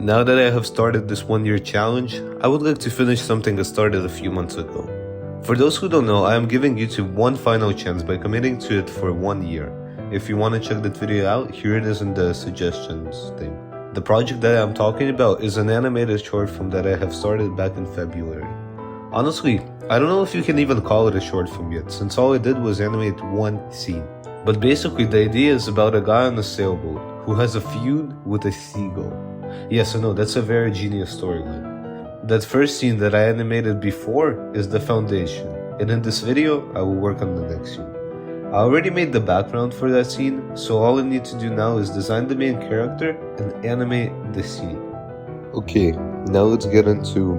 Now that I have started this 1-year challenge, I would like to finish something I started a few months ago. For those who don't know, I am giving YouTube one final chance by committing to it for 1 year. If you want to check that video out, here it is in the suggestions thing. The project that I'm talking about is an animated short film that I have started back in February. Honestly, I don't know if you can even call it a short film yet, since all I did was animate one scene. But basically the idea is about a guy on a sailboat who has a feud with a seagull. Yes, I know, that's a very genius storyline. That first scene that I animated before is the foundation, and in this video, I will work on the next scene. I already made the background for that scene, so all I need to do now is design the main character and animate the scene. Okay, now let's get into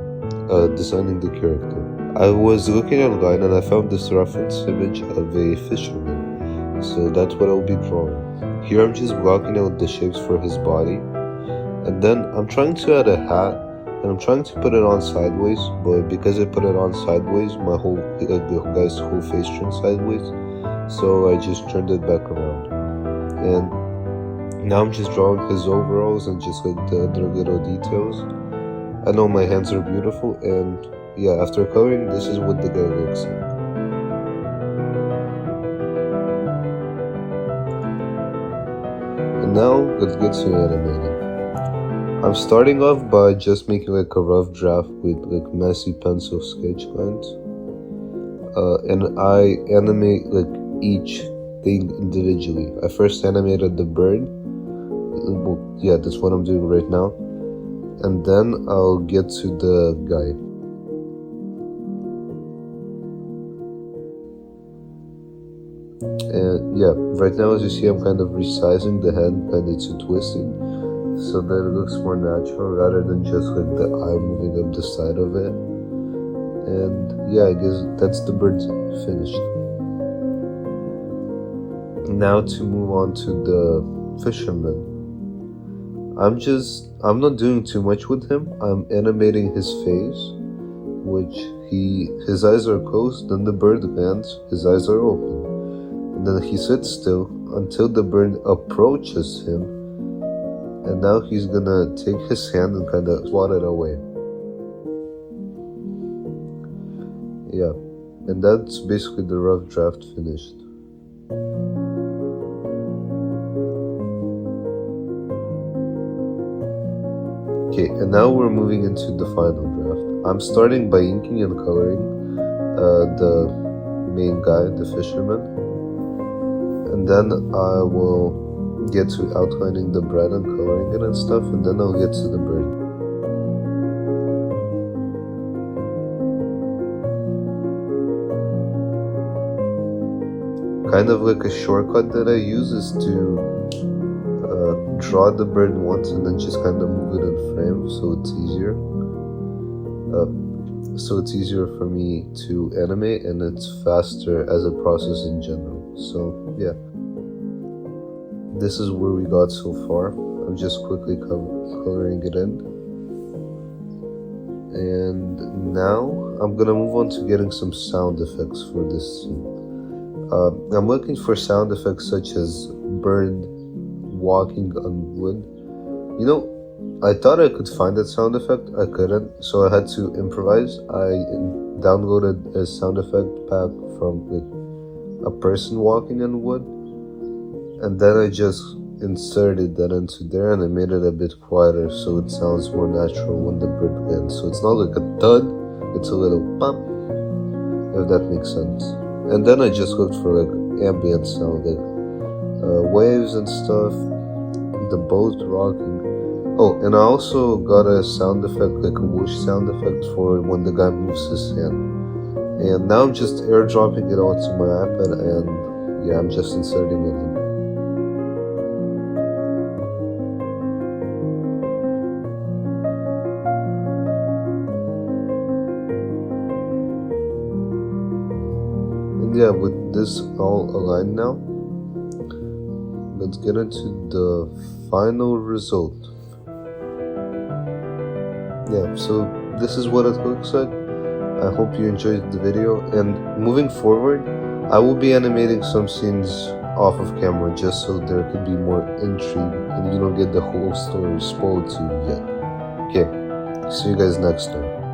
designing the character. I was looking online and I found this reference image of a fisherman, so that's what I'll be drawing. Here I'm just blocking out the shapes for his body, and then I'm trying to add a hat, and I'm trying to put it on sideways, but because I put it on sideways, the guy's whole face turned sideways, so I just turned it back around. And now I'm just drawing his overalls and just like the other little details. I know my hands are beautiful, and yeah, after coloring, this is what the guy looks like. And now let's get to animating. I'm starting off by just making like a rough draft with like messy pencil sketch lines, and I animate like each thing individually. I first animated the bird. Well, yeah, that's what I'm doing right now, and then I'll get to the guy. And yeah, right now as you see, I'm kind of resizing the head, kind of to twisting, so that it looks more natural rather than just like the eye moving up the side of it. And yeah, I guess that's the bird finished. Now to move on to the fisherman. I'm not doing too much with him. I'm animating his face, which his eyes are closed, then the bird lands, his eyes are open. And then he sits still until the bird approaches him, and now he's gonna take his hand and kind of swat it away. Yeah, and that's basically the rough draft finished. Okay, and now we're moving into the final draft. I'm starting by inking and coloring the main guy, the fisherman, and then I will get to outlining the bread and coloring it and stuff, and then I'll get to the bird. Kind of like a shortcut that I use is to draw the bird once and then just kind of move it in frame, so it's easier. So it's easier for me to animate, and it's faster as a process in general. So yeah. This is where we got so far. I'm just quickly coloring it in. And now I'm gonna move on to getting some sound effects for this scene. I'm looking for sound effects such as bird walking on wood. You know, I thought I could find that sound effect. I couldn't, so I had to improvise. I downloaded a sound effect pack from like a person walking on wood, and then I just inserted that into there, and I made it a bit quieter so it sounds more natural when the bird lands. So it's not like a thud, it's a little bump, if that makes sense. And then I just looked for like ambient sound, like waves and stuff, the boat rocking. Oh, and I also got a sound effect, like a whoosh sound effect for when the guy moves his hand. And now I'm just airdropping it onto my iPad, and yeah, I'm just inserting it in. Yeah, with this all aligned now, let's get into the final result. Yeah, so this is what it looks like. I hope you enjoyed the video, and moving forward, I will be animating some scenes off of camera just so there could be more intrigue and you don't get the whole story spoiled to you yet. Okay, see you guys next time.